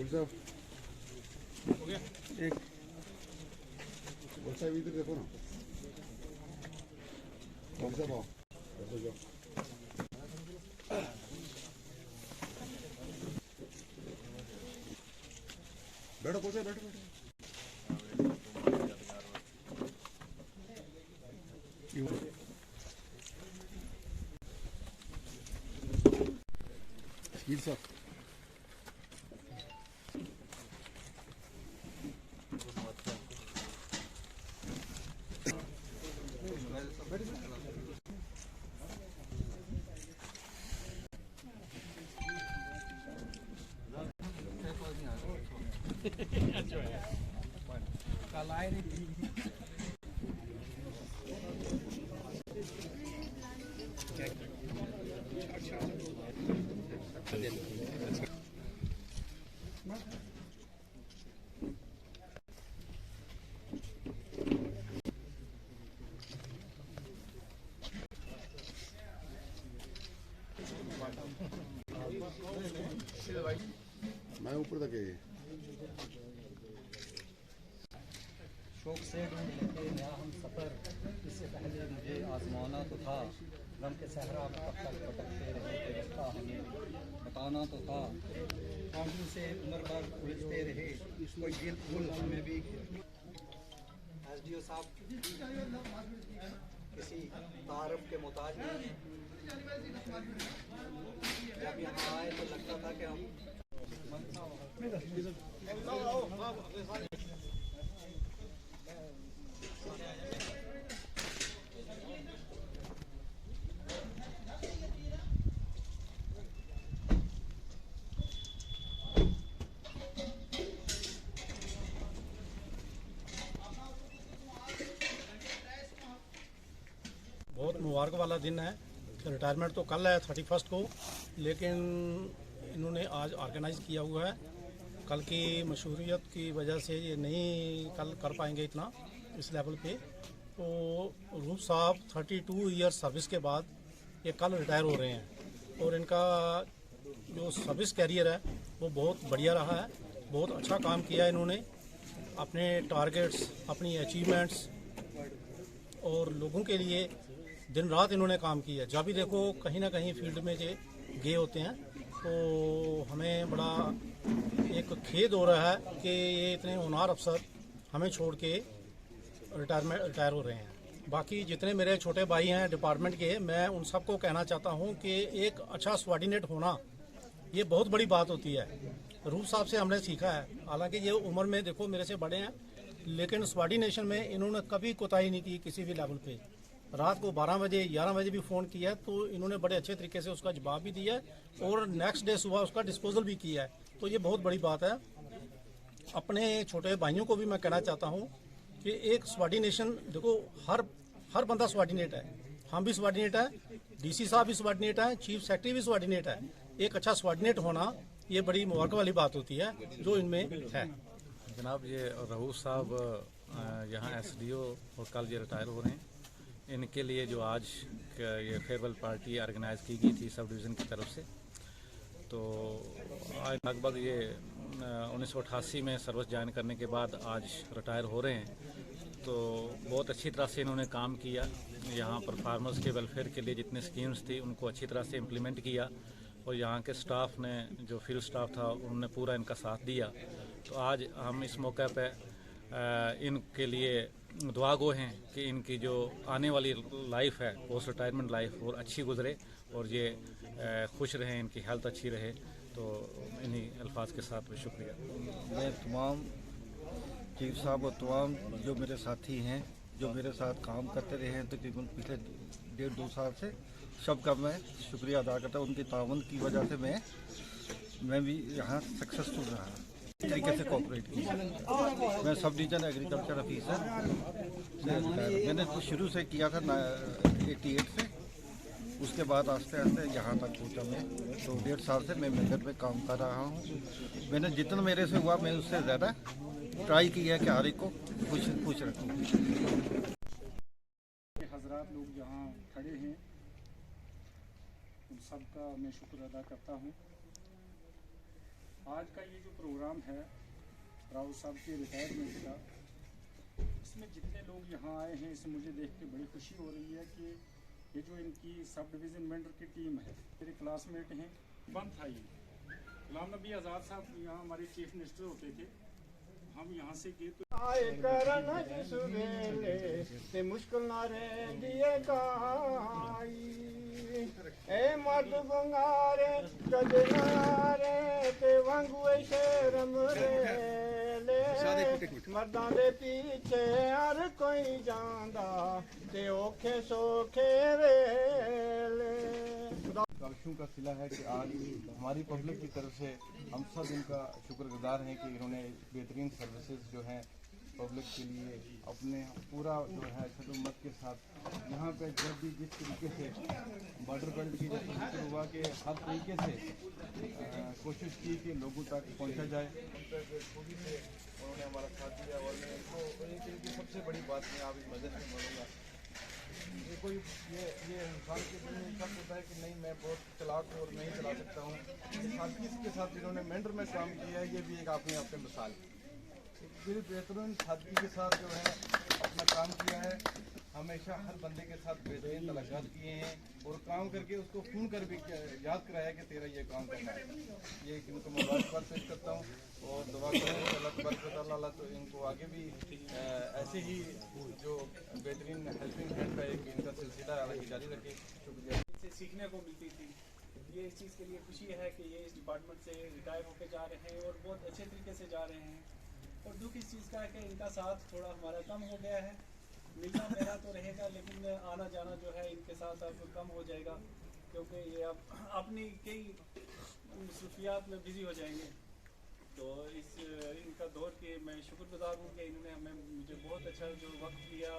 साहब हो गया एक साहब इधर देखो ना। साहब आओ बैठो जाओ। बैठो बैठो बैठो बैठो। साहब कल आए नहीं। मैं ऊपर तक शौक से ढूंढ लेते नया हम सफ़र, इससे पहले मुझे आजमाना तो था। गम के सहरा में कब तक भटकते रहे थे, रास्ता हमें बताना तो था। आंखों से उम्र भर उलझते रहे, कोई दिल फूल हमें भी। SDO साहब किसी तारफ के मोहताज नहीं है। जब यहाँ आए तो लगता था कि हम बहुत मुबारक वाला दिन है। रिटायरमेंट तो कल है 31 को, लेकिन इन्होंने आज ऑर्गेनाइज़ किया हुआ है। कल की मशहूरियत की वजह से ये नहीं कल कर पाएंगे इतना इस लेवल पे। तो रूप साहब 32 ईयर सर्विस के बाद ये कल रिटायर हो रहे हैं और इनका जो सर्विस कैरियर है वो बहुत बढ़िया रहा है। बहुत अच्छा काम किया है इन्होंने, अपने टारगेट्स, अपनी अचीवमेंट्स और लोगों के लिए दिन रात इन्होंने काम किया। जब भी देखो कहीं ना कहीं फील्ड में जे गए होते हैं, तो हमें बड़ा एक खेद हो रहा है कि ये इतने होनहार अफसर हमें छोड़ के रिटायर हो रहे हैं। बाकी जितने मेरे छोटे भाई हैं डिपार्टमेंट के, मैं उन सबको कहना चाहता हूं कि एक अच्छा स्वार्डिनेट होना ये बहुत बड़ी बात होती है। रूप साहब से हमने सीखा है, हालांकि ये उम्र में देखो मेरे से बड़े हैं, लेकिन स्वार्डिनेशन में इन्होंने कभी कोताही नहीं की किसी भी लेवल पे। रात को 12 बजे 11 बजे भी फ़ोन किया तो इन्होंने बड़े अच्छे तरीके से उसका जवाब भी दिया है और नेक्स्ट डे सुबह उसका डिस्पोजल भी किया है। तो ये बहुत बड़ी बात है। अपने छोटे भाइयों को भी मैं कहना चाहता हूँ कि एक स्वार्डिनेशन, देखो हर बंदा स्वार्डिनेट है, हम भी स्वार्डिनेट है, DC साहब भी स्वार्डिनेट है, चीफ सेक्रेटरी भी स्वार्डिनेट है। एक अच्छा स्वार्डिनेट होना ये बड़ी मुबारक वाली बात होती है जो इनमें है। जनाब, ये रऊफ साहब यहाँ SDO और कल ये रिटायर हो रहे हैं। इनके लिए जो आज ये फेयरवेल पार्टी ऑर्गेनाइज़ की गई थी सब डिवीज़न की तरफ से, तो आज लगभग ये 1988 में सर्विस ज्वाइन करने के बाद आज रिटायर हो रहे हैं। तो बहुत अच्छी तरह से इन्होंने काम किया। यहाँ पर फार्मर्स के वेलफेयर के लिए जितनी स्कीम्स थी उनको अच्छी तरह से इम्प्लीमेंट किया और यहाँ के स्टाफ ने, जो फील्ड स्टाफ था, उन्होंने पूरा इनका साथ दिया। तो आज हम इस मौके पे इनके लिए दुआ गो हैं कि इनकी जो आने वाली लाइफ है, पोस्ट रिटायरमेंट लाइफ, और अच्छी गुजरे और ये खुश रहें, इनकी हेल्थ अच्छी रहे। तो इन्हीं अल्फाज के साथ शुक्रिया। मैं तमाम चीफ साहब और तमाम जो मेरे साथी हैं जो मेरे साथ काम करते रहे हैं तकरीबन पिछले 1.5-2 साल से, सबका मैं शुक्रिया अदा करता हूँ। उनकी ताउन की वजह से मैं भी यहाँ सक्सेसफुल रहा, इस तरीके से कोऑपरेट किया। मैं सब डिवीजन एग्रीकल्चर ऑफिसर मैंने तो शुरू से किया था 88 से, उसके बाद आस्ते आस्ते यहाँ तक पहुँचा मैं। तो 1.5 साल से मैं मेजर में काम कर रहा हूँ। मैंने जितना मेरे से हुआ मैं उससे ज़्यादा ट्राई किया है कि हर एक को खुश रखूँ। हजरात लोग जहाँ खड़े हैं उन सब का मैं शुक्र अदा करता हूँ। आज का ये जो प्रोग्राम है राउत साहब के रिटायरमेंट का, इसमें जितने लोग यहाँ आए हैं इससे मुझे देख के बड़ी खुशी हो रही है कि ये जो इनकी सब डिवीज़न मेंटर की टीम है, मेरे क्लासमेट हैं। बंद था ये गुलाम नबी आज़ाद साहब यहाँ हमारे चीफ मिनिस्टर होते थे, हम यहाँ से गए तो आए करन जिस वेले ते मुश्किल ना रहंदी है काई ए मर्द बंगारे कजनारे ते वांगू शर्म रेले मर्दां दे पीछे हर कोई जांदा ते औखे सौखे वेले। काविशों का सिला है कि आज हमारी पब्लिक की तरफ से हम सब इनका शुक्रगुजार हैं कि इन्होंने बेहतरीन सर्विसेज जो हैं पब्लिक के लिए अपने पूरा जो है खदमत के साथ यहाँ पे जब भी जिस तरीके से बॉर्डर बेल्ट की जैसे जिक्र हुआ कि हर तरीके से कोशिश की कि लोगों तक पहुँचा जाए, खूबी से उन्होंने हमारा साथ दिया। और मैं इनको एक इनकी सबसे बड़ी बात मैं आप इस मदद में बोलूँगा, ये कोई ये इंसान के दिल में शक होता है कि नहीं मैं बहुत चलाक हूँ और नहीं चला सकता हूँ। सादगी के साथ जिन्होंने मेंटर में काम किया है ये भी एक अपने आप में मिसाल है। फिर बेहतरीन सादगी के साथ जो है अपना काम किया है, हमेशा हर बंदे के साथ बेहतरीन तलाक़ात किए हैं और काम करके उसको फ़ोन कर भी याद कराया कि तेरा ये काम करना है। ये इनको मुबारकबाद पेश करता हूँ और दुआ करूँ कि अल्लाह तबारक व तआला तो इनको आगे भी ऐसे ही जो बेहतरीन हेल्पिंग हैंड का एक इनका सिलसिला आगे जारी रखे। शुक्रिया। से सीखने को मिलती थी, ये इस चीज़ के लिए खुशी है कि ये इस डिपार्टमेंट से रिटायर होकर जा रहे हैं और बहुत अच्छे तरीके से जा रहे हैं। और दुख इस चीज़ का है कि इनका साथ थोड़ा हमारा कम हो गया है, मिलना मेरा तो रहेगा लेकिन आना जाना जो है इनके साथ अब कम हो जाएगा क्योंकि ये अब अपनी कई मसरूफियात में बिज़ी हो जाएंगे। तो इस इनका दौर के मैं शुक्रगुजार हूँ कि इन्होंने मुझे बहुत अच्छा जो वक्त दिया।